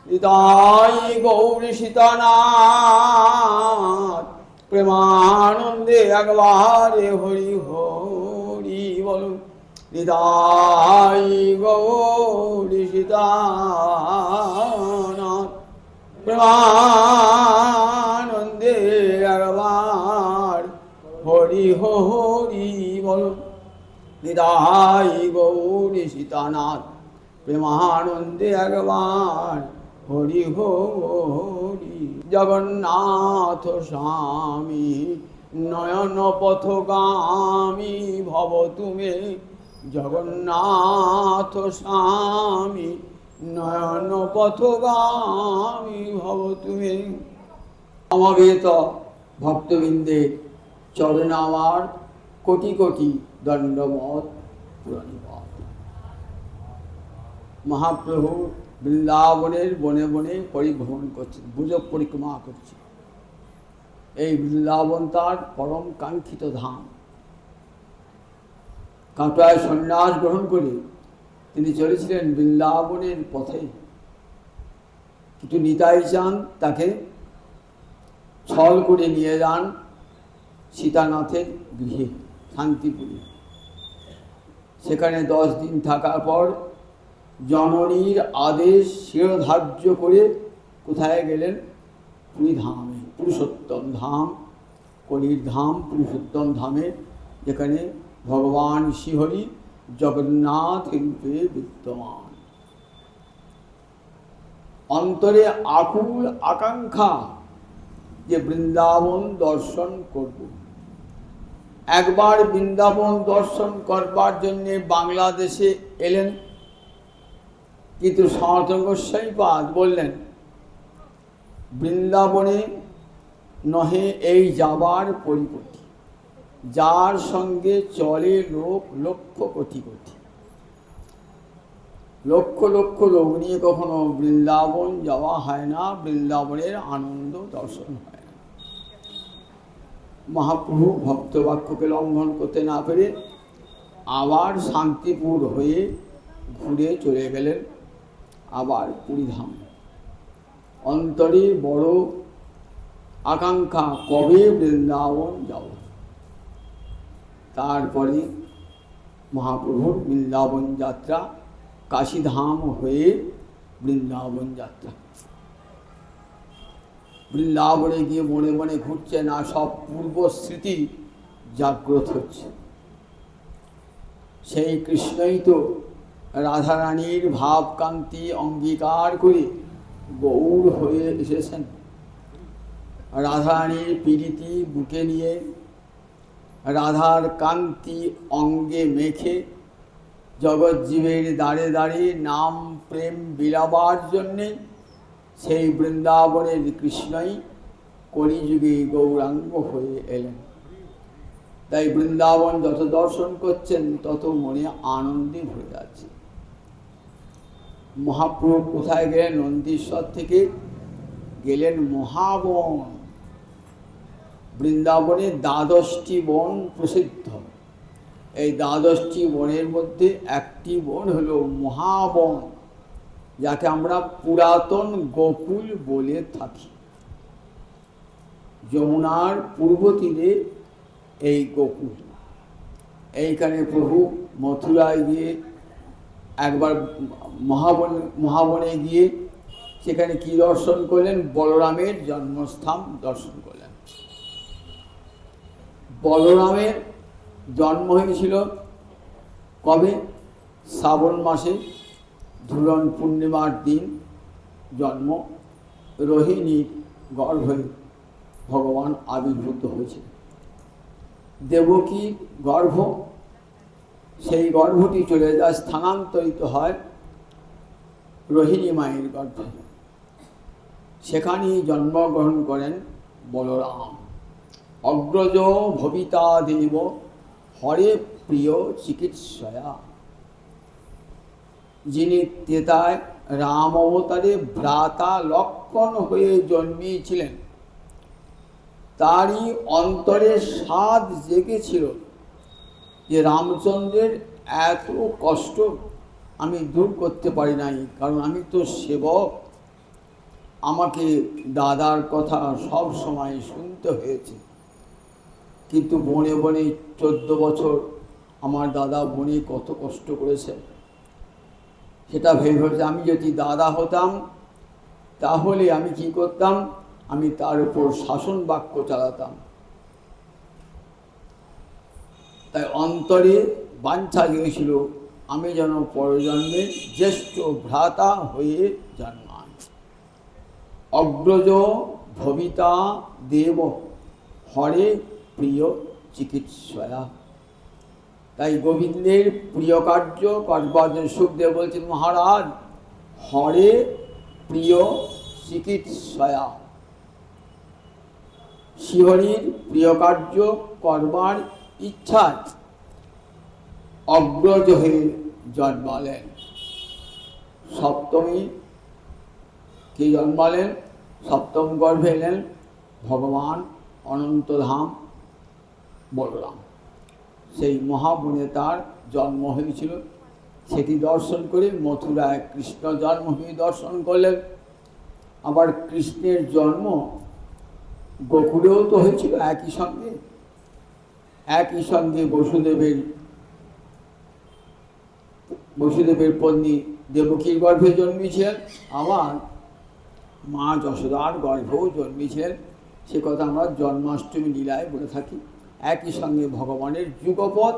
নিতাই গৌর সীতানাথ প্রেমানন্দে একবারে হরি হরি বলুন। নিতাই গৌর সীতানাথ প্রেমানন্দে একবার হরি হরি বলুন। নিতাই গৌর সীতানাথ প্রেমানন্দে একবার হরি হরি। জগন্নাথ স্বামী নয়ন পথগামী ভব তুমি। জগন্নাথ স্বামী নয়ন পথগামী ভব তুমি। সমবেত ভক্তবৃন্দের চরণে আমার কোটি কোটি দণ্ডমত প্রণিপাত। মহাপ্রভু বৃন্দাবনের বনে বনে পরিভ্রমণ করছেন, ব্রজ পরিক্রমা করছেন। এই বৃন্দাবন তার পরম কাঙ্ক্ষিত ধাম। কাটোয়ায় সন্ন্যাস গ্রহণ করে তিনি চলেছিলেন বৃন্দাবনের পথে, কিন্তু নিতাই চান তাকে ছল করে নিয়ে যান সীতানাথের গৃহে শান্তিপুরে। সেখানে 10 দিন থাকার পর জননীর আদেশ শিরোধার্য করে কোথায় গেলেন? পুরী ধামে, পুরুষোত্তম ধাম, কলির ধাম পুরুষোত্তম ধামে, যেখানে ভগবান শ্রীহরি জগন্নাথ রূপে বিদ্যমান। অন্তরে আকুল আকাঙ্ক্ষা যে বৃন্দাবন দর্শন করব। একবার বৃন্দাবন দর্শন করবার জন্যে বাংলাদেশে এলেন, কিন্তু সনাতন গোস্বামীপাদ বললেন বৃন্দাবনে নহে এই যাবার পরিপতি, যার সঙ্গে চলে লোক লক্ষ কোটি কোটি। লক্ষ লক্ষ লোক নিয়ে কখনো বৃন্দাবন যাওয়া হয় না, বৃন্দাবনের আনন্দ দর্শন হয় না। মহাপ্রভু ভক্তবাক্যকে লঙ্ঘন করতে না পেরে আবার শান্তিপুর হয়ে ঘুরে চলে গেলেন আবার পুরীধাম। অন্তরে বড় আকাঙ্ক্ষা, কবে বৃন্দাবন যাব। তারপরে মহাপ্রভুর বৃন্দাবন যাত্রা, কাশীধাম হয়ে বৃন্দাবন যাত্রা। বৃন্দাবনে গিয়ে মনে মনে ঘুরছে না, সব পূর্ব স্মৃতি জাগ্রত হচ্ছে। সেই কৃষ্ণই তো রাধারানীর ভাবকান্তি অঙ্গীকার করে গৌর হয়ে এসেছেন। রাধারানীর পীড়িতি বুকে নিয়ে, রাধার কান্তি অঙ্গে মেখে জগজ্জীবের দ্বারে দ্বারে নাম প্রেম বিলাবার জন্যে সেই বৃন্দাবনের কৃষ্ণই কলিযুগে গৌরাঙ্গ হয়ে এলেন। তাই বৃন্দাবন যত দর্শন করছেন তত মনে আনন্দে ভরে যাচ্ছে। মহাপ্রভু কোথায় গেলেন? নন্দীশ্বর থেকে গেলেন মহাবন। বৃন্দাবনে 12টি বন প্রসিদ্ধ। এই 12টি বনের মধ্যে একটি বন হলো মহাবন, যাকে আমরা পুরাতন গোকুল বলে থাকি। যমুনার পূর্ব তীরে এই গোকুল। এইখানে প্রভু মথুরায় গিয়ে একবার মহাবনে গিয়ে সেখানে কি দর্শন করলেন? বলরামের জন্মস্থান দর্শন করলেন। বলরামের জন্ম হয়েছিল কবে? শ্রাবণ মাসে ঝুলন পূর্ণিমার দিন জন্ম। রোহিণীর গর্ভে ভগবান আবির্ভূত হয়েছে। দেবকীর গর্ভ, সেই গর্ভটি চলে যায়, স্থানান্তরিত হয় রোহিণী মায়ের গর্ভে। সেখানেই জন্মগ্রহণ করেন বলরাম। অগ্রজ ভবিতা দেব হরে প্রিয় চিকিৎসয়া। যিনি ত্রেতায় রাম অবতারে ভ্রাতা লক্ষ্মণ হয়ে জন্মিয়েছিলেন, তারই অন্তরে সাধ জেগেছিল যে রামচন্দ্রের এত কষ্ট আমি দূর করতে পারি নাই, কারণ আমি তো সেবক, আমাকে দাদার কথা সব সময় শুনতে হয়েছে, কিন্তু বনে বনে 14 বছর আমার দাদা বনে কত কষ্ট করেছে, সেটা ভেবে ভেবে আমি যদি দাদা হতাম তাহলে আমি কি করতাম, আমি তার উপর শাসন বাক্য চালাতাম। তাই অন্তরে বাঞ্ছা জেগেছিল আমি যেন পরজন্মে জ্যেষ্ঠ ভ্রাতা হয়ে জন্মাই। অগ্রজ ভবিতা দেব হরে প্রিয় চিকিৎসয়া। তাই গোবিন্দের প্রিয় কার্য করবার জন্য সুখদেব বলছেন, মহারাজ হরে প্রিয় চিকিৎসয়া, শ্রীহরির প্রিয় কার্য করবার ইচ্ছায় অগ্রজ হয়ে জন্মালেন। সপ্তমী কি জন্মালেন, সপ্তম গর্ভে এলেন ভগবান অনন্তধাম বলরাম। সেই মহাবনে তার জন্ম হয়েছিল, সেটি দর্শন করে মথুরায় কৃষ্ণ জন্মভূমি দর্শন করলেন। আবার কৃষ্ণের জন্ম গোকুলেও তো হয়েছিল একই সঙ্গে, একই সঙ্গে বসুদেবের পত্নী দেবকীর গর্ভে জন্মেছিলেন, আবার মা যশোদার গর্ভেও জন্মেছিলেন। সে কথা আমরা জন্মাষ্টমী লীলায় বলে থাকি। একই সঙ্গে ভগবানের যুগপৎ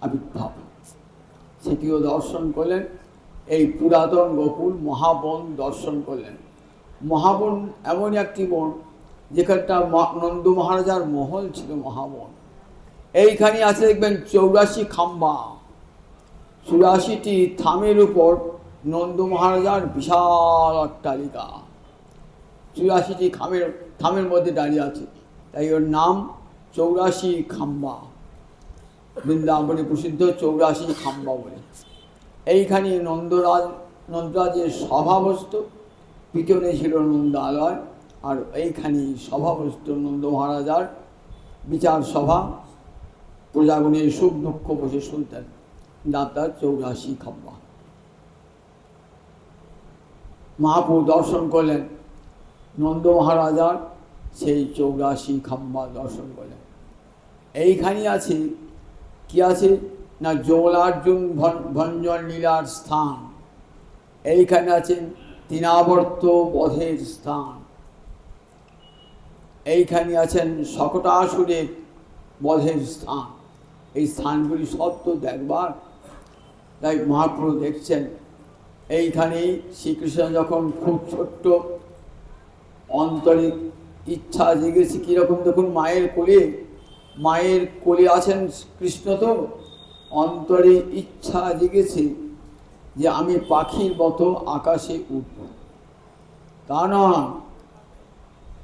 আবির্ভাব, সেটিও দর্শন করলেন। এই পুরাতন গোকুল মহাবন দর্শন করলেন। মহাবন এমনই একটি বন যেখানটা নন্দ মহারাজার মহল ছিল। মহাবন এইখানে আছে দেখবেন 84 খাম্বা, 84টি থামের উপর নন্দ মহারাজার বিশাল অট্টালিকা 84টি থামের মধ্যে দাঁড়িয়ে আছে, তাই ওর নাম 84 খাম্বা। বৃন্দাবনে প্রসিদ্ধ 84 খাম্বা বলে। এইখানে নন্দরাজের সভা বসত, পিছনে ছিল নন্দালয়, আর এইখানে সভা বসত নন্দ মহারাজার বিচার সভা। প্রজাগণের সুখ দুঃখ বসে শুনতেন। দাতার 84 খাম্বা। মহাপ্রভু দর্শন করলেন নন্দ মহারাজার সেই 84 খাম্বা দর্শন করলেন। এইখানে আছে কি আছে না, যমলার্জুন ভঞ্জন লীলার স্থান। এইখানে আছেন তৃণাবর্ত বধের স্থান। এইখানে আছেন শকটাসুরের বধের স্থান। এই স্থানগুলি সব তো দেখবার, তাই মহাপ্রভু দেখছেন। এইখানেই শ্রীকৃষ্ণ যখন খুব ছোট্ট, অন্তরে ইচ্ছা জেগেছে কীরকম, দেখুন মায়ের কোলে আছেন কৃষ্ণ, তো অন্তরে ইচ্ছা জেগেছে যে আমি পাখির মতো আকাশে উঠব। তা নয়,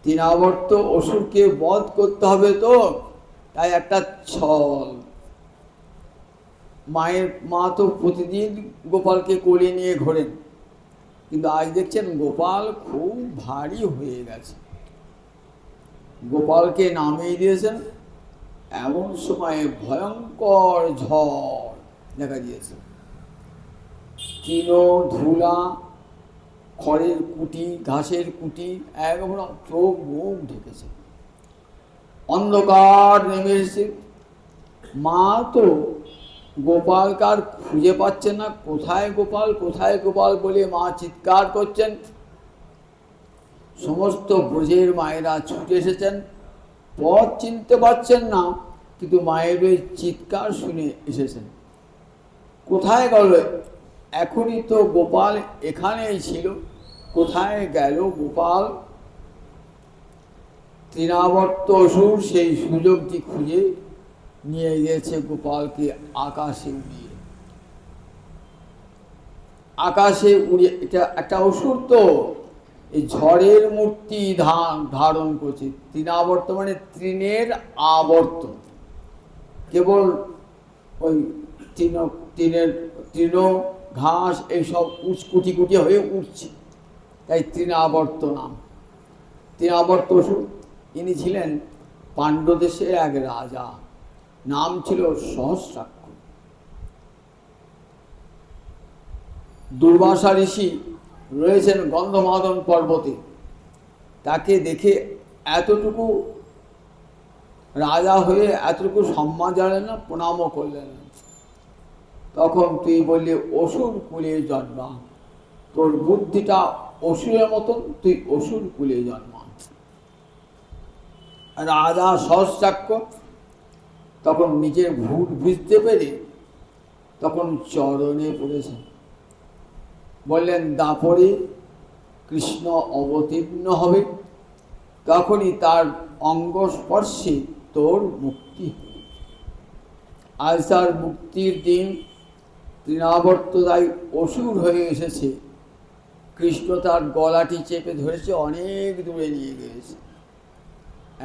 তৃণাবর্ত অসুরকে বধ করতে হবে, তো তাই একটা ছল। মা তো প্রতিদিন গোপালকে কোলে নিয়ে ঘোরেন, কিন্তু আজ দেখছেন গোপাল খুব ভারী হয়ে গেছে। গোপালকে নামিয়ে দিয়েছেন, এমন সময়ে ভয়ঙ্কর ঝড় দেখা দিয়েছে। তৃণ ধুলা, খড়ের কুটি, ঘাসের কুটি, একবার চোখ মুখ ঢেকেছে, অন্ধকার নেমে এসেছে। মা তো গোপালকার খুঁজে পাচ্ছেন না, কোথায় গোপাল কোথায় গোপাল বলে মা চিৎকার করছেন। সমস্ত ব্রজের মায়েরা ছুটে এসেছেন, পথ চিনতে পারছেন না, কিন্তু মায়ের ওই চিৎকার শুনে এসেছেন। কোথায় গেল, এখনই তো গোপাল এখানেই ছিল, কোথায় গেল গোপাল? তৃণাবর্ত অসুর সেই সুযোগটি খুঁজে নিয়ে গিয়েছে গোপালকে আকাশে উড়িয়ে। আকাশে উড়িয়ে, এটা একটা অসুর তো এই ঝড়ের মূর্তি ধারণ করছে। তৃণাবর্ত মানে তৃণের আবর্ত, কেবল ওই তৃণ ঘাস এইসব কুটি কুটি হয়ে উঠছে, তাই তৃণাবর্ত নাম। তৃণাবর্ত অসুর ইনি ছিলেন পাণ্ডদেশের এক রাজা, নাম ছিল সহস্রাক্ষ। দুর্বাসা ঋষি রয়েছেন গন্ধমাদন পর্বতে, তাকে দেখে এতটুকু রাজা হয়ে এতটুকু সম্মান জানালেন না, প্রণামও করলেন না। তখন তুই বললি অসুর কুলে জন্মা, তোর বুদ্ধিটা অসুরের মতন, তুই অসুর কুলে জন্মা। রাজা সহস্রাক্ষ তখন নিজের ভুল বুঝতে পেরে তখন চরণে পড়েছেন, বললেন দাপরে কৃষ্ণ অবতীর্ণ হবে, তখনই তার অঙ্গ স্পর্শে তোর মুক্তি হবে। আজ তার মুক্তির দিন, তৃণাবর্তদায় অসুর হয়ে এসেছে, কৃষ্ণ তার গলাটি চেপে ধরেছে, অনেক দূরে নিয়ে গিয়েছে।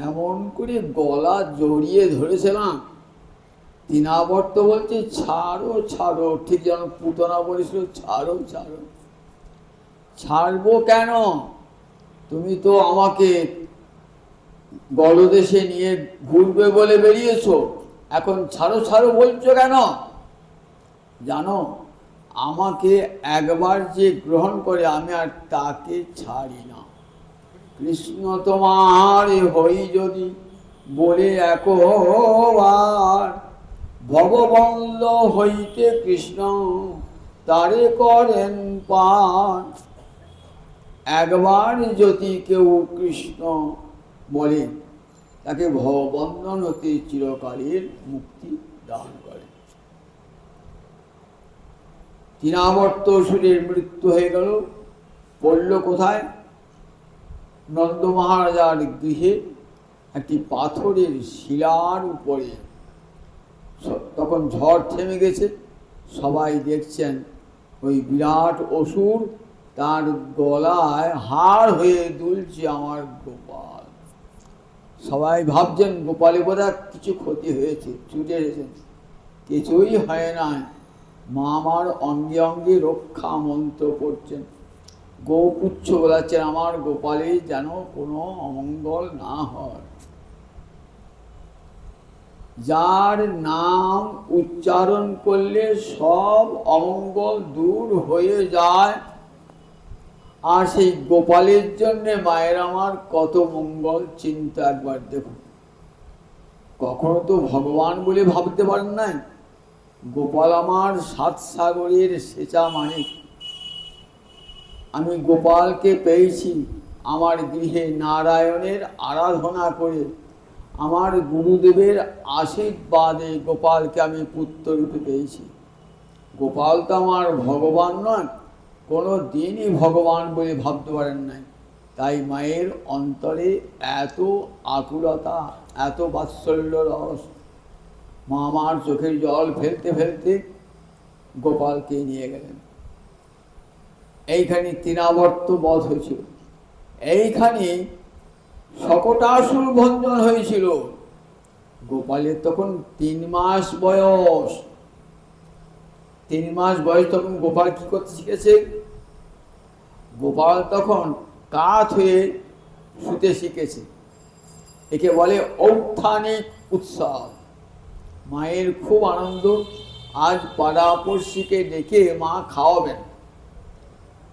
এমন করে গলা জড়িয়ে ধরেছে না, তৃণাবর্ত বলছে ছাড়ো ছাড়ো, ঠিক যেন পুতনা বলেছিল ছাড়ো ছাড়ো। ছাড়বো কেন, তুমি তো আমাকে গলদেশে নিয়ে ঘুরবে বলে বেরিয়েছো, এখন ছাড়ো ছাড়ো বলছো কেন? জানো, আমাকে একবার যে গ্রহণ করে আমি আর তাকে ছাড়ি না। কৃষ্ণ তোমার হই যদি বলে একবার, ভববল্ল হইতে কৃষ্ণ তারে করেন পার। একবার যদি কেউ কৃষ্ণ বলে, তাকে ভববন্ধন হতে চিরকালের মুক্তি দান করে। তৃণাবর্ত অসুরের মৃত্যু হয়ে গেল, পড়ল কোথায়? নন্দ মহারাজার গৃহে একটি পাথরের শিলার উপরে। তখন ঝড় থেমে গেছে, সবাই দেখছেন ওই বিরাট অসুর তার গলায় হাড় হয়ে দুলছে আমার গোপাল। সবাই ভাবছেন গোপালে বোধহয় কিছু ক্ষতি হয়েছে, ছুটে এসেছেন, কিছুই হয় না। মা আমার অঙ্গে অঙ্গে রক্ষা মন্ত্র করছেন, গৌপুচ্ছ বলাচ্ছেন আমার গোপালে যেন কোনো অমঙ্গল না হয়। যার নাম উচ্চারণ করলে সব অমঙ্গল দূর হয়ে যায়, আর সেই গোপালের জন্যে মায়ের আমার কত মঙ্গল চিন্তা একবার দেখুন। কখনো তো ভগবান বলে ভাবতে পারেন নাই, গোপাল আমার সাত সাগরের সেচা মানিক। আমি গোপালকে পেয়েছি আমার গৃহে নারায়ণের আরাধনা করে, আমার গুরুদেবের আশীর্বাদে গোপালকে আমি পুত্ররূপে পেয়েছি। গোপাল তো আমার ভগবান নয়, কোনো দিনই ভগবান বলে ভাবতে পারেন নাই। তাই মায়ের অন্তরে এত আকুলতা, এত বাৎসল্য রস। মা আমার চোখের জল ফেলতে ফেলতে গোপালকে নিয়ে গেলেন। এইখানে তৃণাবর্ত বধ হয়েছিল, এইখানে শকটাসুর ভঞ্জন হয়েছিল। গোপালের তখন 3 মাস বয়স। 3 মাস বয়স তখন গোপাল কি করতে শিখেছে? গোপাল তখন কাত হয়ে শুতে শিখেছে। একে বলে ঔত্থানিক উৎসব। মায়ের খুব আনন্দ, আজ পাড়াপড়শিকে ডেকে মা খাওয়াবেন,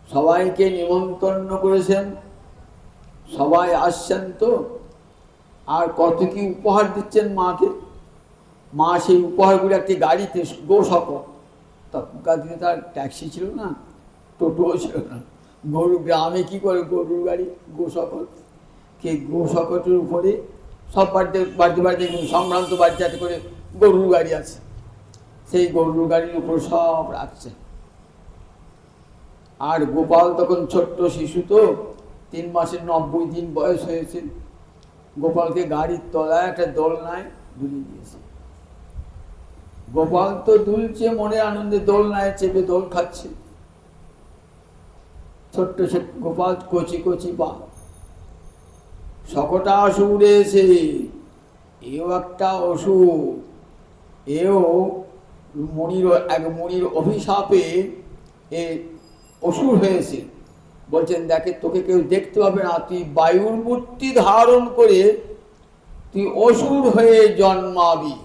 সবাইকে নিমন্ত্রণ করেছেন, সবাই আসছেন তো, আর কত কি উপহার দিচ্ছেন মাকে। মা সেই উপহারগুলো একটি গাড়িতে, গোসকর, তখনকার দিনে তার ট্যাক্সি ছিল না, টোটোও ছিল না, গরু গ্রামে কি করে গরুর গাড়ি, গোসকর, কে গোসকটের উপরে সব বাড়িতে বাড়িতে বাড়িতে সম্ভ্রান্ত বাড়ি যাতে করে গরুর গাড়ি আছে, সেই গরুর গাড়ির উপর সব রাখছে। আর গোপাল তখন ছোট্ট শিশু তো, 3 মাসের 90 দিন বয়স হয়েছে। গোপালকে গাড়ির তলায় একটা দোলনায় দুলিয়ে দিয়েছে। গোপাল তো দুলছে মনে আনন্দে, দোলনায় চেপে দোল খাচ্ছে। ছোট্ট ছোট্ট গোপাল, কচি কচি পা। শকটাসুর এসে, এও একটা অসুর, এও মুনির অভিশাপে এ অসুর হয়েছে। বলছেন দেখে তোকে কেউ দেখতে পাবে না, তুই বায়ুর মূর্তি ধারণ করে তুই অসুর হয়ে জন্মাবি।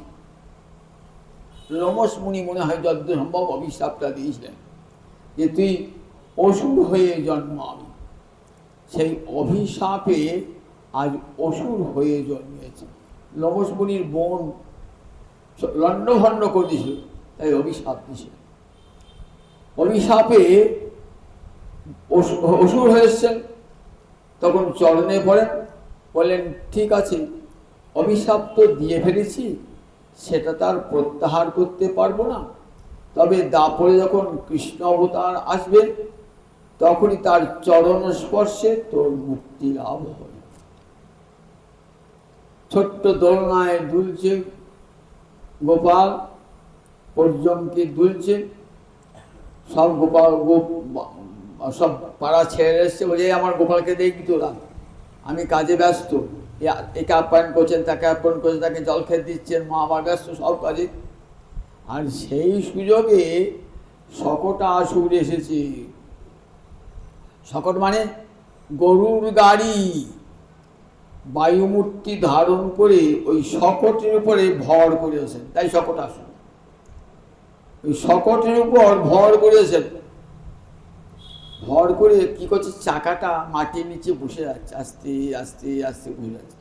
লোমস মুনি মনে হয় যতদূর সম্ভব অভিশাপটা দিয়েছিলেন যে তুই অসুর হয়ে জন্মাবি। সেই অভিশাপে আজ অসুর হয়ে জন্মেছে। লবসমুনির বোন লণ্ডভণ্ড করে দিয়েছিল, তাই অভিশাপ দিয়েছিল। অভিশাপে অসুর হয়েছেন, তখন চরণে পড়েন, বললেন ঠিক আছে, অভিশাপ তো দিয়ে ফেলেছি, সেটা তার প্রত্যাহার করতে পারবো না, তবে দাপরে যখন কৃষ্ণ অবতার আসবে তখনই তার চরণ স্পর্শে তোর মুক্তি লাভ হবে। ছোট্ট দোলনায় দুলছে গোপাল, পর্যঙ্কে দুলছে, সব গোপাল সব পাড়া ছেড়ে এসছে, বলে আমার গোপালকে দেখবি তোরা, আমি কাজে ব্যস্ত, একে আপ্যায়ন করছেন, তাকে আপ্যায়ন করছেন, তাকে জল খেতে দিচ্ছেন, মা আমার ব্যস্ত সব কাজে। আর সেই সুযোগে শকটাসুর এসেছে। শকট মানে গরুর গাড়ি, বায়ুমূর্তি ধারণ করে ওই শকটের উপরে ভর করেছেন, তাই শকটাসুর। ওই শকটের উপর ভর করেছেন, ভর করে কি করছে, চাকাটা মাটির নিচে বসে যাচ্ছে, আস্তে আস্তে আস্তে বসে যাচ্ছে।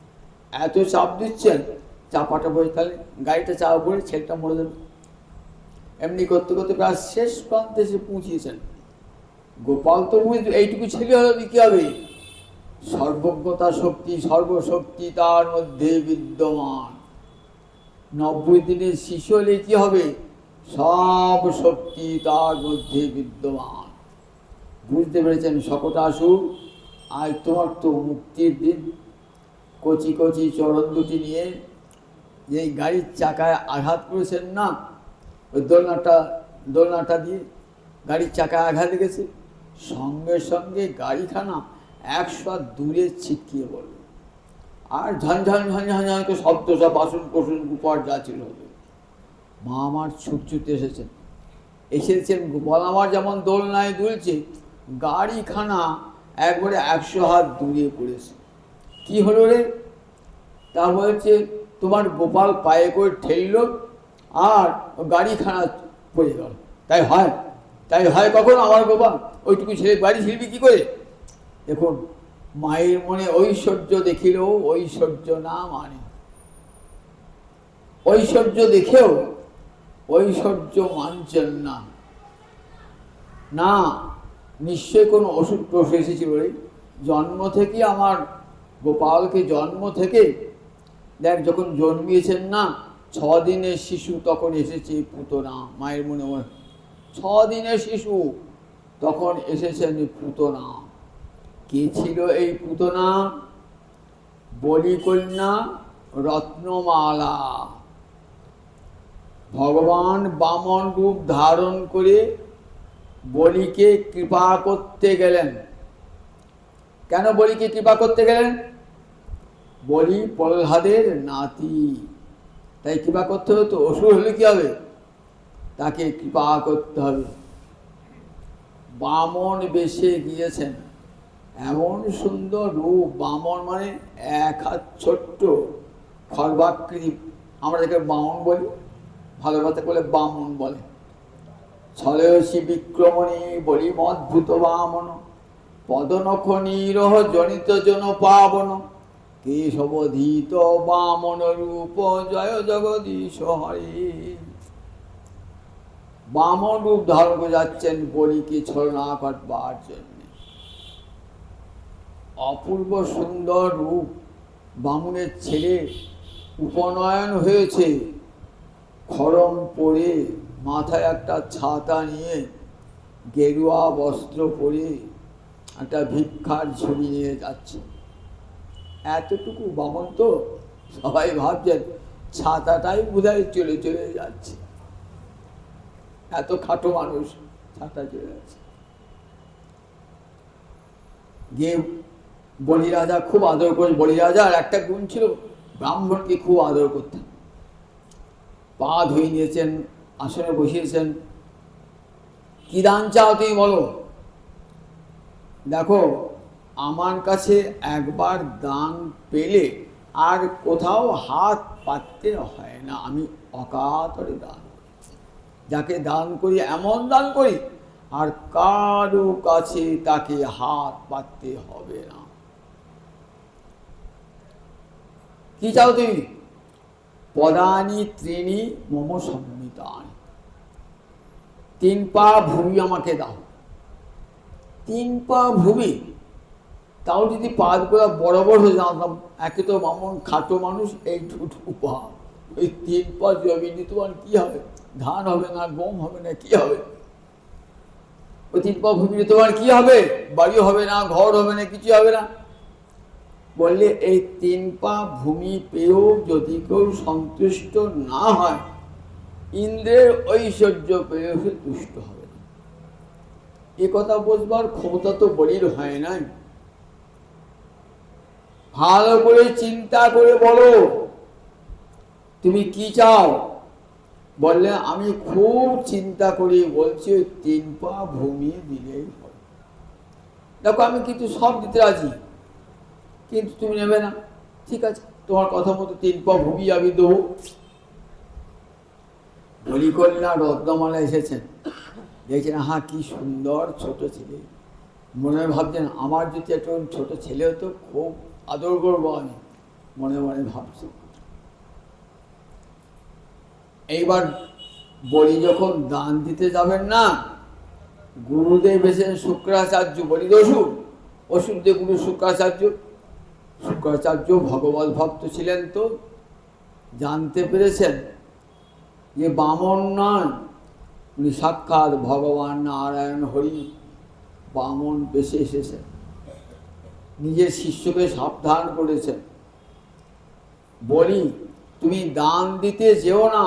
এত চাপ দিচ্ছেন, চাপাটা বসে, তাহলে গাড়িটা চাপা পড়ে ছেলেটা মরে যাবে। এমনি করতে করতে প্রায় শেষ প্রান্তে এসে পৌঁছিয়েছেন। গোপাল তো এইটুকু ছেলে হলে কি হবে, সর্বজ্ঞতা শক্তি সর্বশক্তি তার মধ্যে বিদ্যমান। 90 দিনের শিশু হলে কি হবে, সব শক্তি তার মধ্যে বিদ্যমান। বুঝতে পেরেছেন শকটাসুর, আজ তোমার তো মুক্তির দিন। কচি কচি চরণ দুটি নিয়ে যেই গাড়ির চাকায় আঘাত করেছেন না, ওই দোলনাটা দিয়ে গাড়ির চাকায় আঘাত লেগেছে, সঙ্গে সঙ্গে গাড়িখানা 100 হাত দূরে ছিটকিয়ে পড়ল। আর ঝনঝন ঝনঝন ঝন করে শব্দ, সব বাসন কোসন উপর যা ছিল। মা আমার ছুটছুটে এসেছেন, গোপাল আমার যেমন দোলনায় দুলছে, গাড়িখানা একবারে 100 হাত দূরে পড়েছে। কি হলো রে? তা বলছে তোমার গোপাল পায়ে করে ঠেলল আর গাড়িখানা পড়ে গেল। তাই হয়? তাই হয় কখন? আমার গোপাল ওইটুকু ছেলে বাড়ি ছিড়বি কি করে? দেখুন, মায়ের মনে ঐশ্বর্য দেখিলেও ঐশ্বর্য না মানে, ঐশ্বর্য দেখেও ঐশ্বর্য মানছেন না। না, নিশ্চয় কোনো অসুখ প্রসূ এসেছিল রে। জন্ম থেকে আমার গোপালকে জন্ম থেকে দেখ, যখন জন্মিয়েছেন না 6 দিনের শিশু, তখন এসেছে পুতনা। মায়ের মনে মনে 6 দিনের শিশু, তখন এসেছেন পুতনা। কে ছিল এই পুতনা? বলিকন্যা রত্নমালা। ভগবান বামন রূপ ধারণ করে বলিকে কৃপা করতে গেলেন। কেন বলিকে কৃপা করতে গেলেন? বলি প্রহ্লাদের নাতি, তাই কৃপা করতে হবে। তো অসুর হলে কি হবে, তাকে কৃপা করতে হবে। বামন বেশে গিয়েছেন, এমন সুন্দর রূপ। বামন মানে 1 হাত ছোট্ট খর্বাকৃতি, আমরা যাকে বামন বলি, ভালোবাসা বলে বামন বলে। ছলয়সী বিক্রমণী বলি অদ্ভুত বামন, পদনখ নিরহ জনিত জন পাবন, কেশবধীত বামন রূপ জয় জগদীশ হরে। বামন রূপ ধারণ করে যাচ্ছেন বলিকে ছলনা করবার জন্য। অপূর্ব সুন্দর রূপ। বামুনের ছেলে উপনয়ন হয়েছে, খড়ম পরে, মাথায় একটা ছাতা নিয়ে, গেরুয়া বস্ত্র পরে, একটা ভিক্ষার ঝুড়ি নিয়ে যাচ্ছে। এতটুকু বামন তো সবাই ভাবছেন ছাতাটাই বোধহয় চলে চলে যাচ্ছে, এত খাটো মানুষ, ছাতা চলে যাচ্ছে। গিয়ে বলি রাজা খুব আদর করে। বলি রাজার একটা গুণ ছিল, ব্রাহ্মণকে খুব আদর করতেন। পা ধুয়ে নিয়েছেন, আসনে বসিয়েছেন। কি দান চাও তুমি বলো? দেখো, আমার কাছে একবার দান পেলে আর কোথাও হাত পাততে হয় না, আমি অকাতরে দান করি। যাকে দান করি এমন দান করি আর কারো কাছে তাকে হাত পাততে হবে না। কি চাও তুমি? পদানি ত্রিণী মম সম্মিতানি, 3 পা ভূমি আমাকে দাও। 3 পা ভূমি, তাও যদি পাগুলো বড় বড় হয়ে জানতাম, একে তো মামন খাটো মানুষ, এই 2 পা, ওই 3 পা জমি দিয়ে তোমার কি হবে? ধান হবে না, গম হবে না, কি হবে? ওই 3 পা ভূমি তোমার কি হবে? বাড়ি হবে না, ঘর হবে না, কিছু হবে না। বললে এই 3 পা ভূমি পেয়েও যদি কেউ সন্তুষ্ট না হয়, ইন্দ্রের ঐশ্বর্য পেয়েও সে তুষ্ট হবে না। এ কথা বুঝবার ক্ষমতা তো বলির হয় নাই। ভালো করে চিন্তা করে বলো তুমি কি চাও। বললে আমি খুব চিন্তা করি বলছি ওই 3 পা ভূমি দিলেই হবে। দেখো আমি কিন্তু সব দিতে রাজি, কিন্তু তুমি নেবে না। ঠিক আছে, তোমার কথা মতো 3 পা ভূমি আমি দেবো। বলিকন্যা রত্নমালা এসেছেন, দেখছেন হ্যাঁ কি সুন্দর ছোট ছেলে। মনে ভাবছেন আমার যদি একটা ছোট ছেলে হতো খুব আদর করবো আমি, মনে মনে ভাবছি। এইবার বলি যখন দান দিতে যাবেন না, গুরুদেব এসেছেন শুক্রাচার্য, বলি অসুর, অসুর যে গুরু শুক্রাচার্য। শুক্রাচার্য ভগবত ভক্ত ছিলেন, তো জানতে পেরেছেন যে বামন নয়, উনি সাক্ষাৎ ভগবান নারায়ণ হরি বামন বেশে এসেছেন। নিজের শিষ্যকে সাবধান করেছেন, বলি তুমি দান দিতে যেও না,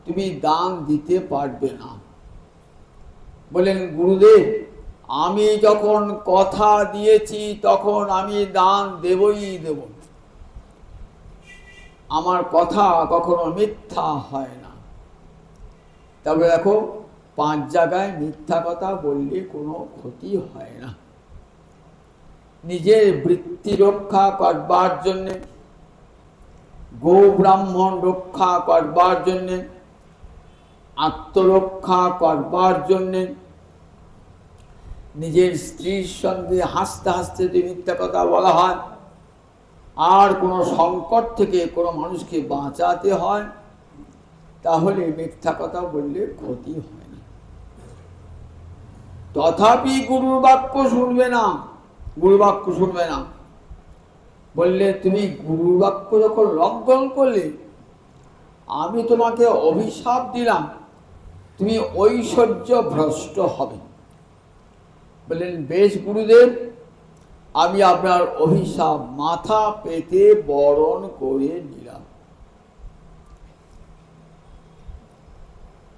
তুমি দান দিতে পারবে না। বলেন গুরুদেব আমি যখন কথা দিয়েছি তখন আমি দান দেবই দেব, আমার কথা কখনো মিথ্যা হয় না। তবে দেখো 5 জায়গায় মিথ্যা কথা বললে কোনো ক্ষতি হয় না। নিজের বৃত্তি রক্ষা করবার জন্যে, গো ব্রাহ্মণ রক্ষা করবার জন্যে, আত্মরক্ষা করবার জন্যে, নিজের স্ত্রীর সঙ্গে হাসতে হাসতে যদি মিথ্যা কথা বলা হয়, আর কোনো সংকট থেকে কোনো মানুষকে বাঁচাতে হয়, তাহলে মিথ্যা কথা বললে ক্ষতি হয় না। তথাপি গুরুর বাক্য শুনবে না, গুরু বাক্য শুনবে না। বললে তুমি গুরুর বাক্য যখন লঙ্ঘন করলে, আমি তোমাকে অভিশাপ দিলাম, তুমি ঐশ্বর্য ভ্রষ্ট হবে। বললেন বেশ গুরুদেব, আমি আপনার অভিশাপ মাথা পেতে বরণ করে নিলাম।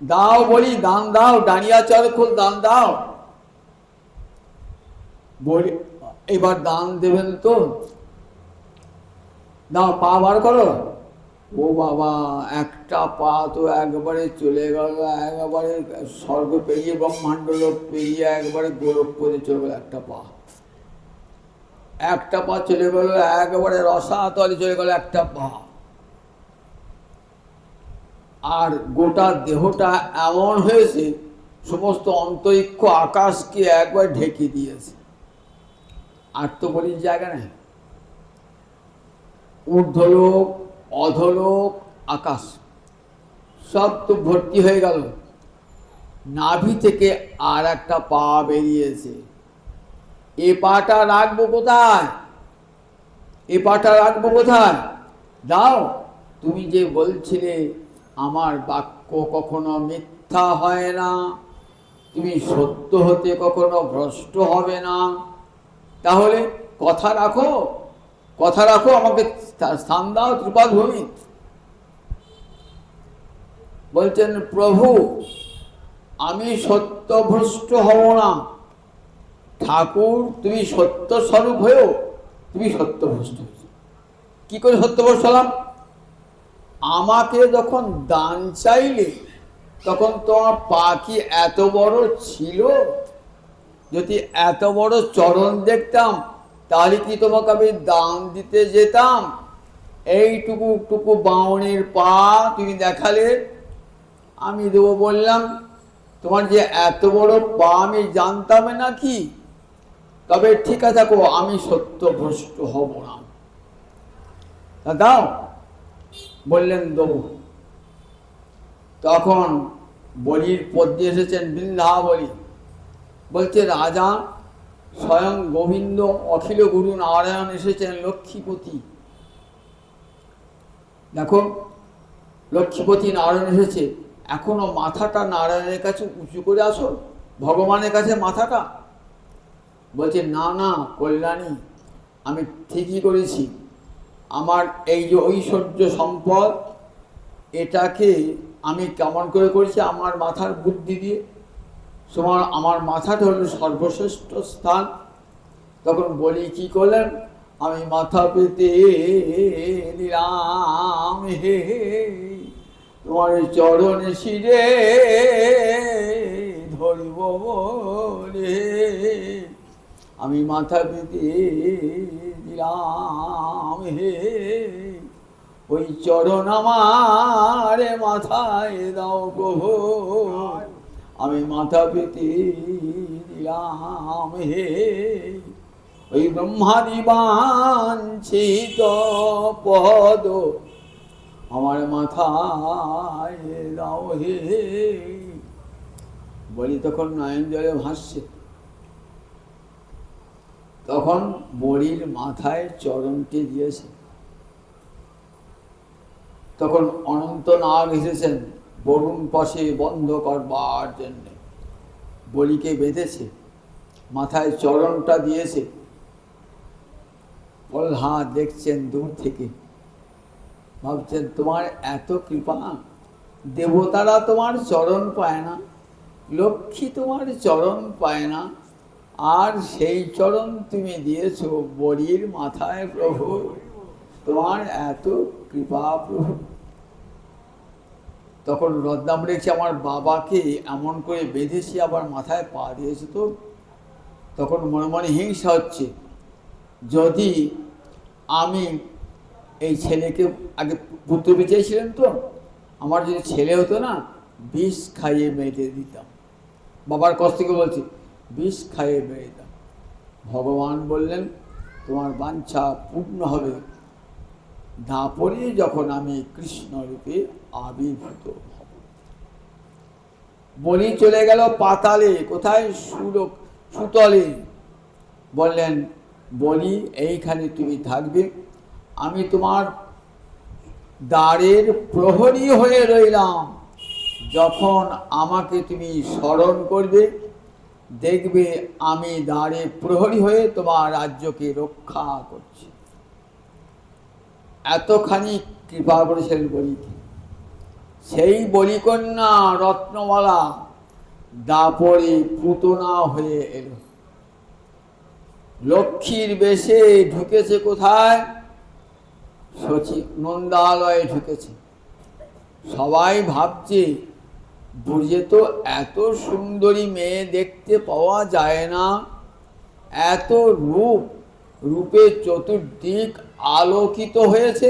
দাও বলি, দান দাও, ডানিয়া চরখোল দান দাও। বলি এবার দান দেবেন তো, দাও পা বার করো। ও বাবা, একটা পা তো একবারে চলে গেল, একবারে স্বর্গ পেরিয়ে ব্রহ্মাণ্ড লোক পেরিয়ে একবারে গোলকপদে চলে গেল। একটা পা চলে গেল, একবারে রসাতলে চলে গেল একটা পা। আর গোটা দেহটা এমন হয়েছে সমস্ত অন্তরিক্ষ আকাশকে একবার ঢেকে দিয়েছে, আর তো বলির জায়গা নেই। ঊর্ধ্বলোক, অধলোক, আকাশ সব তো ভর্তি হয়ে গেল। নাভি থেকে আর একটা পা বেরিয়েছে। এ পাটা রাখবো কোথায়? এ পাটা রাখবো কোথায়? দাও, তুমি যে বলছিলে আমার বাক্য কখনো মিথ্যা হয় না, তুমি সত্য হতে কখনো ভ্রষ্ট হবে না, তাহলে কথা রাখো, কথা রাখো, আমাকে স্থান দাও ত্রিপাদ ভূমি। বলছেন প্রভু আমি সত্যভ্রষ্ট হব না। ঠাকুর তুমি সত্য স্বরূপ হয়েও তুমি সত্যভ্রষ্ট হয়েছ। কি করে সত্যভ্রষ্ট হলাম? আমাকে যখন দান চাইলে তখন তোমার পা কি এত বড় ছিল? যদি এত বড় চরণ দেখতাম তাহলে কি তোমাকে আমি দান দিতে যেতাম? এইটুকু টুকু বাউনের পা তুমি দেখালে, আমি দেবো বললাম। তোমার যে এত বড় পা আমি জানতাম নাকি? তবে ঠিক আছে, আমি সত্যভ্রষ্ট হব না। দাও, বললেন দেবো। তখন বলির পদ্মে এসেছেন বৃন্দাবলী, বলছে রাজা স্বয়ং গোবিন্দ অখিল গুরু নারায়ণ এসেছেন লক্ষ্মীপতি। দেখো লক্ষ্মীপতি নারায়ণ এসেছে, এখনো মাথাটা নারায়ণের কাছে উঁচু করে আসো, ভগবানের কাছে মাথাটা। বলছে না না কল্যাণী, আমি ঠিকই করেছি। আমার এই যে ঐশ্বর্য সম্পদ, এটাকে আমি কেমন করে করেছি? আমার মাথার বুদ্ধি দিয়ে। তোমার আমার মাথাটা হলো সর্বশ্রেষ্ঠ স্থান। তখন বলি কি করলেন? আমি মাথা পেতে দিলাম হে তোমার চরণে শিরে ধরিব বলে, আমি মাথা পেতে দিলাম হে ওই চরণ আমার মাথায় দাও প্রভু, আমি মাথা পেতে দিলাম হে ওই ব্রহ্মাদি বাঞ্ছিত পদ আমার মাথায় দাও হে। বলি তখন নয়ন জলে ভাসছে। তখন বলির মাথায় চরণটি দিয়েছে। তখন অনন্ত নাগ এসেছেন বরুণ পাশে বন্ধ করবার জন্যে, বলিকে বেঁধেছে, মাথায় চরণটা দিয়েছে। প্রহ্লাদ দেখছেন দূর থেকে, ভাবছেন তোমার এত কৃপা, দেবতারা তোমার চরণ পায় না, লক্ষ্মী তোমার চরণ পায় না, আর সেই চরণ তুমি দিয়েছো বলির মাথায় প্রভু, তোমার এত কৃপা প্রভু। তখন রদ্দাম রেখেছে আমার বাবাকে এমন করে বেঁধেছি, আবার মাথায় পা দিয়েছে। তো তখন মনে মনে হিংসা হচ্ছে, যদি আমি এই ছেলেকে আগে পুত্র চেয়েছিলেন, তো আমার যদি ছেলে হতো না, বিষ খাইয়ে মেরে দিতাম। বাবার কাছ থেকে বলছি, বিষ খাইয়ে মেরে দিতাম। ভগবান বললেন তোমার বাঞ্ছা পূর্ণ হবে দাপরে যখন আমি কৃষ্ণ রূপে আবির্ভূত হব। বলি চলে গেল পাতালে, কোথায়? সুতলে। বললেন বলি এইখানে তুমি থাকবে, আমি তোমার দ্বারের প্রহরী হয়ে রইলাম। যখন আমাকে তুমি স্মরণ করবে, দেখবে আমি দ্বারে প্রহরী হয়ে তোমার রাজ্যকে রক্ষা করছি। এতখানি কৃপা করেছেন বলিকে। সেই বলিকন্যা রত্নমালা দাপরে পুতনা হয়ে এলো, লক্ষ্মীর বেশে ঢুকেছে। কোথায়? নন্দালয়ে ঢুকেছে। সবাই ভাবছে বুঝে তো এত সুন্দরী মেয়ে দেখতে পাওয়া যায় না, এত রূপ, রূপে চতুর্দিক আলোকিত হয়েছে।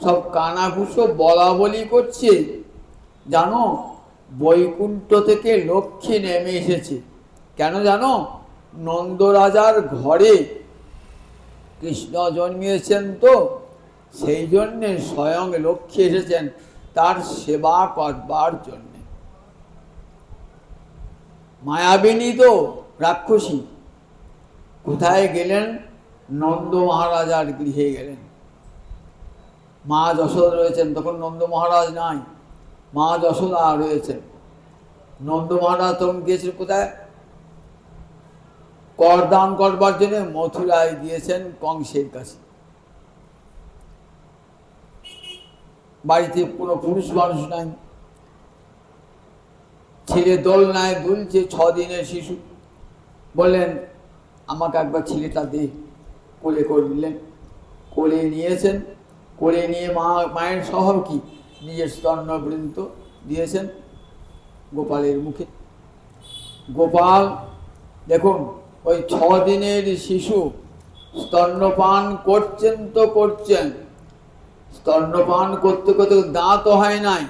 সব কানাঘুষো বলা বলি করছে, জানো বৈকুণ্ঠ থেকে লক্ষ্মী নেমে এসেছে। কেন জানো? নন্দরাজার ঘরে কৃষ্ণ জন্মিয়েছেন, তো সেই জন্যে স্বয়ং লক্ষ্মী এসেছেন তার সেবা করবার জন্যে। মায়াবিনী তো রাক্ষসী, কোথায় গেলেন? নন্দ মহারাজার গৃহে গেলেন। মা যশোদা রয়েছেন, তখন নন্দ মহারাজ নাই, মা যশোদা রয়েছেন। নন্দ মহারাজ তখন গিয়েছেন কোথায়? করদান করবার জন্য মথুরায় গিয়েছেন কংসের কাছে। বাড়িতে কোনো পুরুষ মানুষ নাই, ছেলে দোলনায় দুলছে, 6 দিনের শিশু। বললেন আমাকে একবার ছেলেটা দে। কোলে করলেন, কোলে নিয়েছেন, কোলে নিয়ে মায়ের স্বভাব কি, নিজের স্তন্যবৃন্ত দিয়েছেন গোপালের মুখে। গোপাল দেখুন ওই 6 দিনের শিশু স্তন্যপান করছেন তো করছেন, স্তন্যপান করতে করতে দাঁত হয় নাই,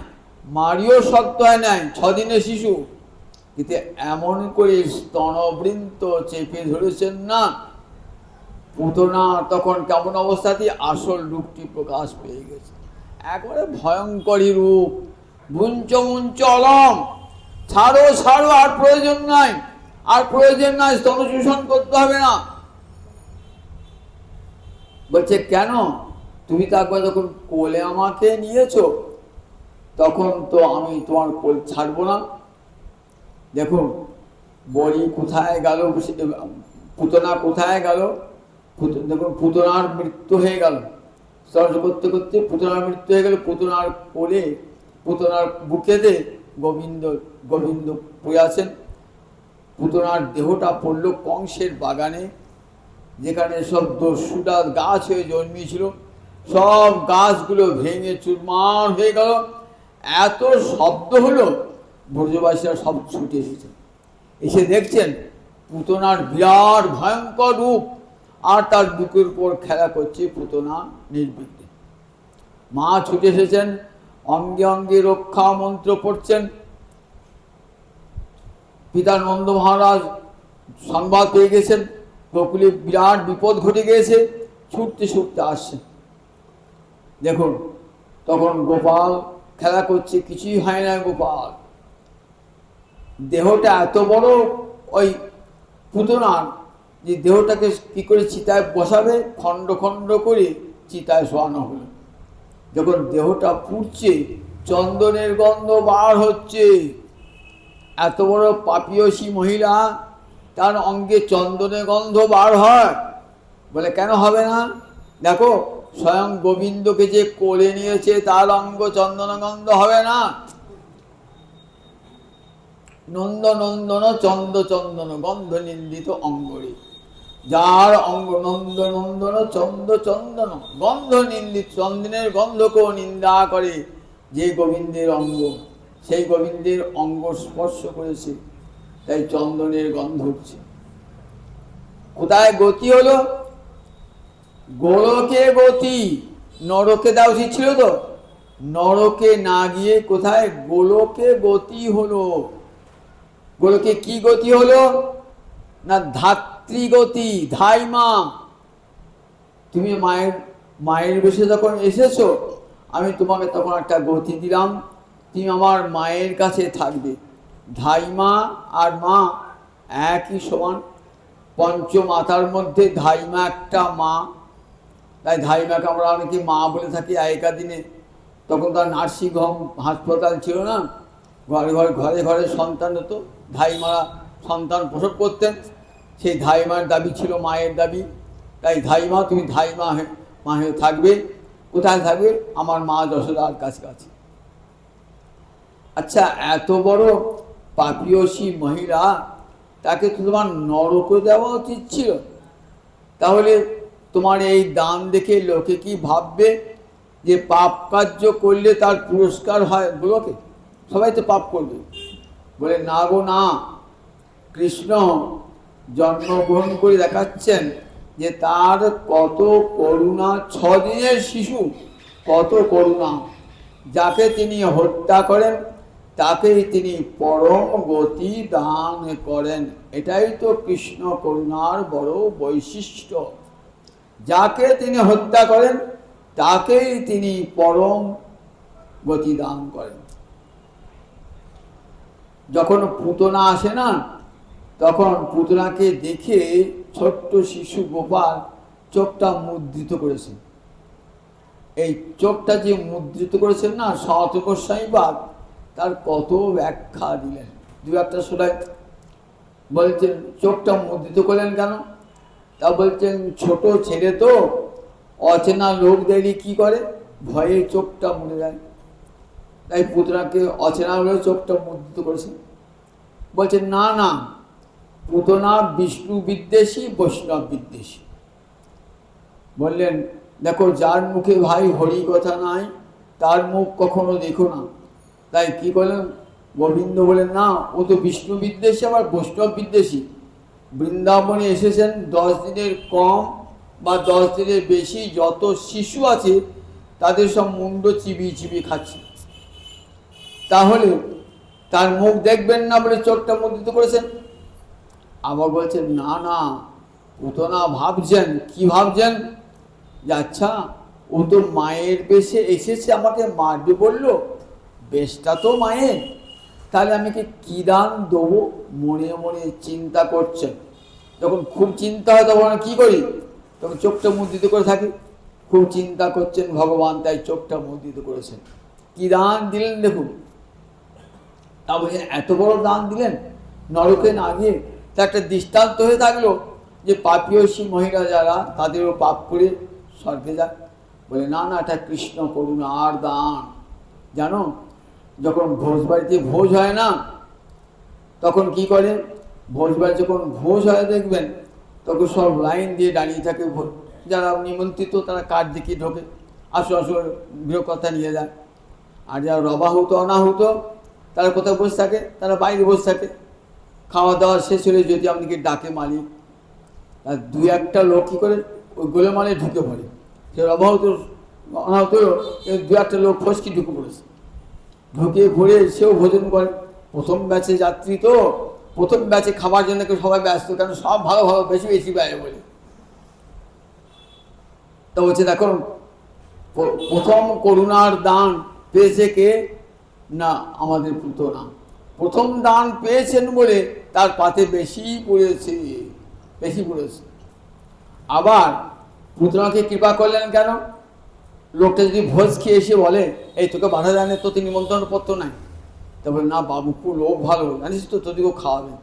মারিও শক্ত হয় নাই, 6 দিনের শিশু, কিন্তু এমন করে স্তনবৃন্ত চেপে ধরেছেন না, পুতনা তখন কেমন অবস্থাতে আসল রূপটি প্রকাশ পেয়ে গেছে। একবারে ভয়ঙ্করী রূপ। মুঞ্চ মুঞ্চ অলম, ছাড়ো ছাড়ো, আর প্রয়োজন নাই, আর প্রয়োজন নাই, স্তন শোষণ করতে হবে না। বলছে কেন? তুমি তো একবার যখন কোলে আমাকে নিয়েছো, তখন তো আমি তোমার কোল ছাড়বো না। দেখুন বলি কোথায় গেল, পুতনা কোথায় গেল? দেখুন পুতনার মৃত্যু হয়ে গেল, স্তন করতে করতে পুতনার মৃত্যু হয়ে গেল। পুতনার কোলে, পুতনার বুকেতে গোবিন্দ গোবিন্দ পড়ে আছেন। পুতনার দেহটা পড়ল কংসের বাগানে, যেখানে সব দস্যুটা গাছ হয়ে জন্মিয়েছিল, সব গাছগুলো ভেঙে চুরমার হয়ে গেল। এত শব্দ হলো, ব্রজবাসীরা সব ছুটে এসেছে, এসে দেখছেন পুতনার বিরাট ভয়ঙ্কর রূপ, আর তার বুকের উপর খেলা করছে পুতনা নির্বিঘ্নে। মা ছুটে এসেছেন, অঙ্গে অঙ্গে রক্ষা মন্ত্র পড়ছেন। পিতা নন্দ মহারাজ সংবাদ পেয়ে গেছেন, গোকুলে বিরাট বিপদ ঘটে গিয়েছে, ছুটতে ছুটতে আসছে। দেখুন তখন গোপাল খেলা করছে, কিছুই হয় না। গোপাল দেহটা এত বড়, ওই পুতনার যে দেহটাকে কি করে চিতায় বসাবে, খণ্ড খণ্ড করে চিতায় শোয়ানো হলো। যখন দেহটা পুড়ছে, চন্দনের গন্ধ বার হচ্ছে। এত বড় পাপিয়সী মহিলা, তার অঙ্গে চন্দনের গন্ধ বার হয়, বলে কেন হবে না? দেখো স্বয়ং গোবিন্দকে যে কোলে নিয়েছে, তার অঙ্গ চন্দন গন্ধ হবে না? নন্দ নন্দন চন্দ চন্দন গন্ধ নিন্দিত অঙ্গরে, যার অঙ্গ নন্দ নন্দন চন্দ চন্দন গন্ধ নিন্দিত, চন্দনের গন্ধকেও নিন্দা করে যে গোবিন্দের অঙ্গ, সেই গোবিন্দের অঙ্গ স্পর্শ করেছে, তাই চন্দনের গন্ধ উঠছে। কোথায় গতি হলো? গোলকে গতি। নরকে দেওয়া উচিত ছিল তো, নরকে না গিয়ে কোথায় গোলকে গতি হলো। গোলকে কি গতি হলো না? ধাত্রীগতি, ধাই মা। তুমি মায়ের বেশে যখন এসেছো, আমি তোমাকে তখন একটা গতি দিলাম, তুমি আমার মায়ের কাছে থাকবে। ধাইমা আর মা একই সমান। পঞ্চমাতার মধ্যে ধাইমা একটা মা, তাই ধাইমাকে আমরা অনেকে মা বলে থাকি। আগেকার দিনে তখন তার নার্সিংহোম হাসপাতাল ছিল না, ঘরে ঘরে ঘরে ঘরে সন্তান হতো, ধাইমারা সন্তান প্রসব করতেন। সেই ধাইমার দাবি ছিল মায়ের দাবি, তাই ধাইমা, তুমি ধাইমা মা হয়ে থাকবে। কোথায় থাকবে? আমার মা যশোদার কাছে কাছে। আচ্ছা, এত বড় পাপিয়সী মহিলা, তাকে তো তোমার নরকে দেওয়া উচিত ছিল। তাহলে তোমার এই দান দেখে লোকে কি ভাববে? যে পাপ কার্য করলে তার পুরস্কার হয় গোলকে? সবাই তো পাপ করবে। বলে না গো না, কৃষ্ণ জন্মগ্রহণ করে দেখাচ্ছেন যে তার কত করুণা। 6 দিনের শিশু, কত করুণা। যাকে তিনি হত্যা করেন তাকেই তিনি পরম গতি দান করেন। এটাই তো কৃষ্ণ করুণার বড় বৈশিষ্ট্য। যাকে তিনি হত্যা করেন তাকেই তিনি পরম গতি দান করেন। যখন পুতনা আসে না, তখন পুতনাকে দেখে ছোট্ট শিশু গোপাল চোখটা মুদ্রিত করেছেন। এই চোখটা যে মুদ্রিত করেছেন না, সনাতন গোস্বামী বাদ তার কত ব্যাখ্যা দিলেন, দু একটা শোনায়। বলছেন চোখটা মুদ্রিত করলেন কেন? তা বলছেন ছোট ছেলে তো, অচেনা লোক দেখলে কি করে, ভয়ে চোখটা মুড়ে যায়। তাই পুতনাকে অচেনা লোক চোখটা মুদ্রিত করেছেন। বলছেন না না, পুতনা বিষ্ণু বিদ্বেষী, বৈষ্ণব বিদ্বেষী। বললেন দেখো, যার মুখে ভাই হরি কথা নাই, তার মুখ কখনো দেখো না। তাই কি করলেন? গোবিন্দ বলেন না, ও তো বিষ্ণু বিদ্বেষী, আবার বৈষ্ণব বিদ্বেষী। বৃন্দাবনে এসেছেন 10 দিনের কম বা 10 দিনের বেশি যত শিশু আছে, তাদের সব মুন্ড চিবিয়ে চিবিয়ে খাচ্ছে। তাহলে তার মুখ দেখবেন না বলে চোখটা মুদ্রিত করেছেন। আবার বলছেন না না, পুতনা ভাবছেন, কি ভাবছেন? যে আচ্ছা, ও ও তো মায়ের বেশে এসেছে, আমাকে মারবে বললো, বেশটা তো মায়ের, তাহলে আমি কি দান দেবো মনে মনে চিন্তা করছেন। যখন খুব চিন্তা হয় তখন কি করি, তখন চোখটা মুদ্রিত করে থাকি। খুব চিন্তা করছেন ভগবান, তাই চোখটা মুদ্রিত করেছেন। কি দান দিলেন দেখুন, তা বলে এত বড় দান দিলেন নরকে না গিয়ে। তা একটা দৃষ্টান্ত হয়ে থাকলো যে পাপিয়সী মহিলা যারা, তাদেরও পাপ করে স্বর্গে যায়। বলে না না, এটা কৃষ্ণ করুণার দান। জানো, যখন ভোজ বাড়িতে ভোজ হয় না, তখন কি করে, ভোজ বাড়ি যখন ভোজ হয় দেখবেন, তখন সব লাইন দিয়ে দাঁড়িয়ে থাকে। যারা নিমন্ত্রিত তারা কাঠ দিকে ঢোকে, আসো আসো গৃহকথা নিয়ে যায়। আর যারা রবাহুত অনাহুত তারা কোথাও বসে থাকে, তারা বাইরে বসে থাকে। খাওয়া দাওয়া শেষ হলে যদি আপনাকে ডাকে মালিক, আর দুই একটা লোক কী করে ওই গোলেমালে ঢুকে পড়ে। সে রবাহুত অনাহুত দু একটা লোক ফসকি ঢুকে পড়েছে, ঢুকে ঘুরে সেও ভোজন করে। প্রথম ব্যাচে যাত্রী তো, প্রথম ব্যাচে খাবার জন্য কেউ সবাই ব্যস্ত, কেন সব ভালো ভালো বেশি বেশি ব্যয় বলে। তো বলছে দেখো, প্রথম করুণার দান পেয়েছে কে না, আমাদের পুতনা। প্রথম দান পেয়েছেন বলে তার পাতে বেশি পড়েছে, বেশি পড়েছে। আবার পুতনাকে কৃপা করলেন কেন, লোকটা যদি ভোজ খেয়ে এসে বলে এই তোকে বাধা জানে, তো নিমন্ত্রণ পত্র নাই, তারপরে না বাবু খুব লোক ভালো, জানিস তো তোদেরকেও খাওয়াবে।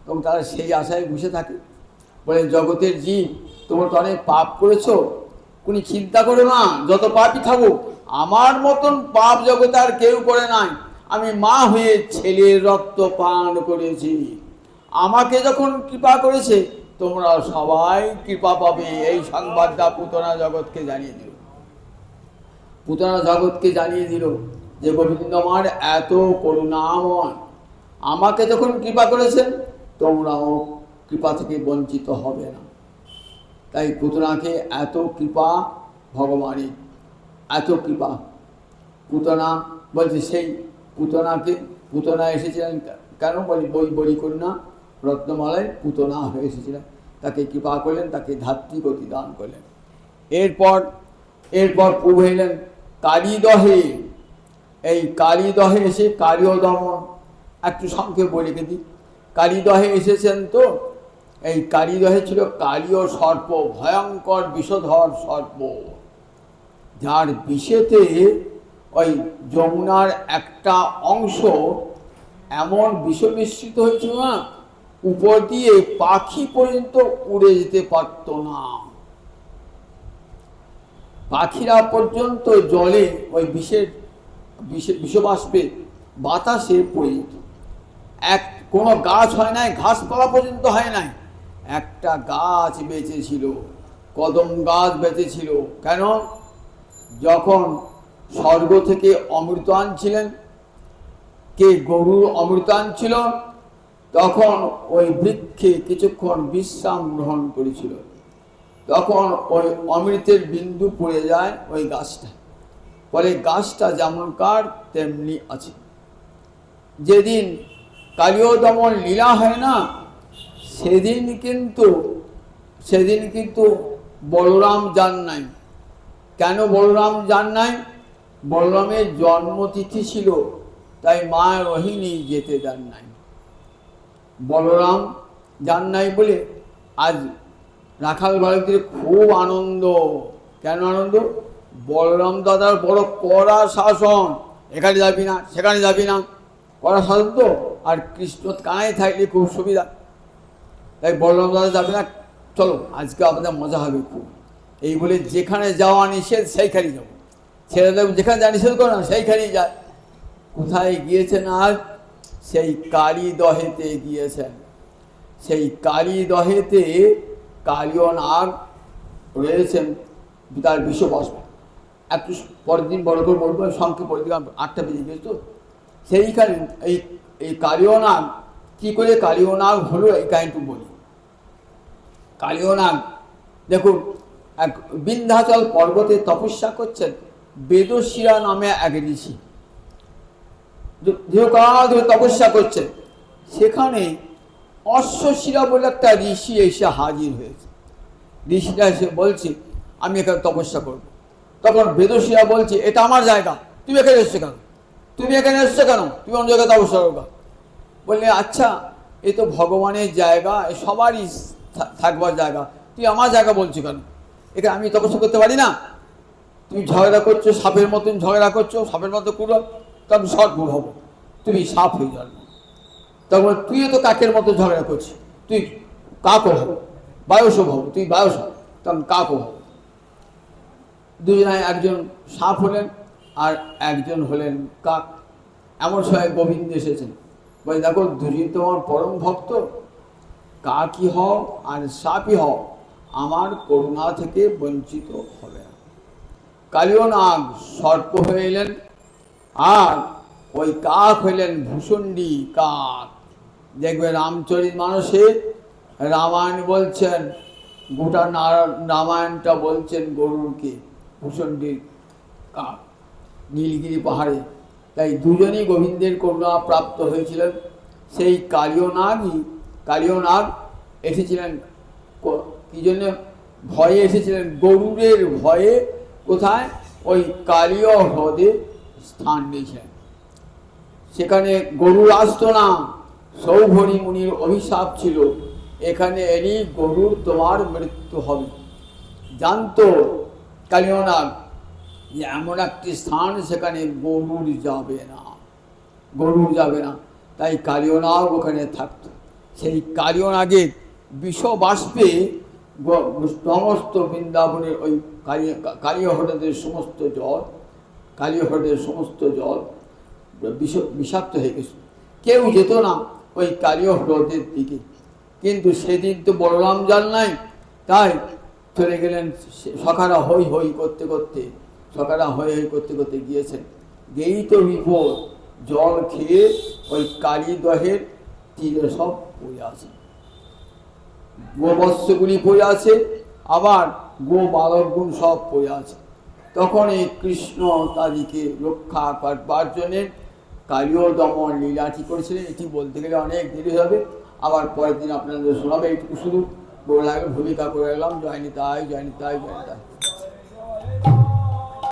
এবং তারা সেই আশায় বসে থাকে। বলে জগতের জীব, তোমরা তো অনেক পাপ করেছো, কোন চিন্তা করো না, যত পাপই থাকুক আমার মতন পাপ জগতে আর কেউ করে নাই। আমি মা হয়ে ছেলের রক্ত পান করেছি, আমাকে যখন কৃপা করেছে তোমরা সবাই কৃপা পাবে। এই সংবাদটা পুতনা জগৎকে জানিয়ে দিল। পুতনা জগৎকে জানিয়ে দিল যে গোবিন্দ আমার এত করুণাময়, আমাকে যখন কৃপা করেছেন তোমরাও কৃপা থেকে বঞ্চিত হবে না। তাই পুতনাকে এত কৃপা, ভগবানের এত কৃপা। পুতনা বলছে সেই পুতনাকে, পুতনা এসেছিলেন কেন বলি, বই কন্যা রত্নমালায় পুতনা হয়ে এসেছিলেন, তাকে কৃপা করলেন, তাকে ধাত্রীগতি দান করলেন। এরপর প্রভু এলেন কালীদহে। এই কালীদহে এসে কালীয় দমন, একটু সংক্ষেপ বলে রেখে দিই। কালীদহে এসেছেন তো, এই কালীদহে ছিল কালীয় সর্প, ভয়ঙ্কর বিষধর সর্প, যার বিষেতে ওই যমুনার একটা অংশ এমন বিষ মিশ্রিত হয়েছিল না, উপর দিয়ে পাখি পর্যন্ত উড়ে যেতে পারত না। পাখিরা পর্যন্ত জলে ওই বিষবাষ্পে বাতাসে পড়ে যেত। কোনো গাছ হয় নাই, ঘাসপালা পর্যন্ত হয় নাই, একটা গাছ বেঁচেছিল, কদম গাছ বেঁচেছিল। কেন, যখন স্বর্গ থেকে অমৃত আনছিলেন, কে গরুর অমৃত আনছিল, তখন ওই বৃক্ষে কিছুক্ষণ বিশ্রাম গ্রহণ করেছিল, তখন ওই অমৃতের বিন্দু পড়ে যায় ওই গাছটা। ফলে গাছটা যেমনকার তেমনি আছে। যেদিন কালীয় দমন লীলা হয় না, সেদিন কিন্তু বলরাম যান নাই। কেন বলরাম যান নাই, বলরামের জন্মতিথি ছিল, তাই মা রোহিণী যেতে দেন নাই। বলরাম যান নাই বলে আজ রাখাল বালকদের খুব আনন্দ। কেন আনন্দ, বলরাম দাদার বড় কড়া শাসন, এখানে যাবি না সেখানে যাবি না, কড়া শাসন তো। আর কৃষ্ণ কানায় থাকলে খুব সুবিধা, তাই বলরাম দাদা যাবে না, চলো আজকে আপনাদের মজা হবে খুব, এই বলে যেখানে যাওয়া নিষেধ সেইখানেই যাবো। ছেলেদের যেখানে যা নিষেধ করো না সেইখানেই যায়। কোথায় গিয়েছেন আজ, সেই কালীদহেতে গিয়েছেন। সেই কালীদহেতে কালীয় নাগ রয়েছেন, তার বিষবাষ্প। একটু পরের দিন বড় করে বলবো, সংখ্যে পরের দিন 8টা বেজে গিয়েছে তো। সেইখানে এই কালীয় নাগ কী করে কালীয় নাগ হলো, এই কাহিনীটু বলি। কালীয় নাগ দেখুন, এক বিন্ধ্যাচল পর্বতে তপস্যা করছেন বেদশিরা নামে এক ঋষি, দীর্ঘকাল ধরে তপস্যা করছেন। সেখানে অশ্বশিরা বলে একটা ঋষি এসে হাজির হয়েছে। ঋষিটা এসে বলছে আমি এখানে তপস্যা করব। তখন বেদসীরা বলছে এটা আমার জায়গা, তুমি এখানে এসছো কেন, তুমি এখানে এসছো কেন, তুমি অন্য জায়গায় তপস্যা করো। বললে আচ্ছা এ তো ভগবানের জায়গা, এ সবারই থাকবার জায়গা, তুই আমার জায়গা বলছো কেন, এখানে আমি তপস্যা করতে পারি না? তুমি ঝগড়া করছো, সাপের মতন ঝগড়া করছো, সাপের মতো কুড়ো, তখন সর্প হবো, তুমি সাপ হয়ে যাবে। তখন তুইও তো কাকের মতো ঝগড়া করছিস, তুই কাকও হবো, বায়সও হবো, তুই বায়স হব, তখন কাকও হবো। দুজনায় একজন সাপ হলেন আর একজন হলেন কাক। এমন সময় গোবিন্দ এসেছেন, বলে দেখো দুজন তোমার পরম ভক্ত, কাকই হও আর সাপই হও, আমার করুণা থেকে বঞ্চিত হবে না। কালীয় নাগ সর্প হয়ে এলেন আর ওই কাক হইলেন ভূষণ্ডী কাক। দেখবে রামচরিত মানসে রামায়ণ বলছেন, গোটা রামায়ণটা বলছেন গরুরকে ভূষণ্ডীর কাক নীলগিরি পাহাড়ে। তাই দুজনই গোবিন্দের করুণা প্রাপ্ত হয়েছিলেন। সেই কালীয় নাগ এসেছিলেন কি জন্য? ভয়ে এসেছিলেন, গরুরের ভয়ে। কোথায়? ওই কালীয় হ্রদে স্থান নিয়েছিলেন। সেখানে গরুর আসতো না, সৌভরী মুনির অভিশাপ ছিল, এখানে এলি গরুর তোমার মৃত্যু হবে। জানতো কালীয় নাগ যে এমন একটি স্থান সেখানে গরুর যাবে না, তাই কালীয় নাগ ওখানে থাকতো। সেই কালীয় নাগের বিষবাষ্পে সমস্ত বৃন্দাবনের ওই কালীয় হ্রদের সমস্ত জল বিষাক্ত হয়ে গেছে। কেউ যেত না ওই কালীয় হ্রদের দিকে। কিন্তু সেদিন তো বলরাম জাল নাই, তাই চলে গেলেন। সখারা হই হই করতে করতে গিয়েছেন। গেই তো বিপদ, জল খেয়ে ওই কালীদহের তীরে সব পড়ে আছে, গোবৎসগুলি পড়ে আছে, আবার গো বালকগুণ সব পড়ে আছে। তখন এই কৃষ্ণ তাদেরকে রক্ষা করবার জন্যে কালীয় দমন লীলাটি করেছিলেন। এটি বলতে গেলে অনেক দেরি হবে, আবার পরের দিন আপনাদের শোনাবে। এইটুকু শুধু বলে ভূমিকা করে এলাম। জয় নিতাই, জয় নিতাই, জয় নিতাই।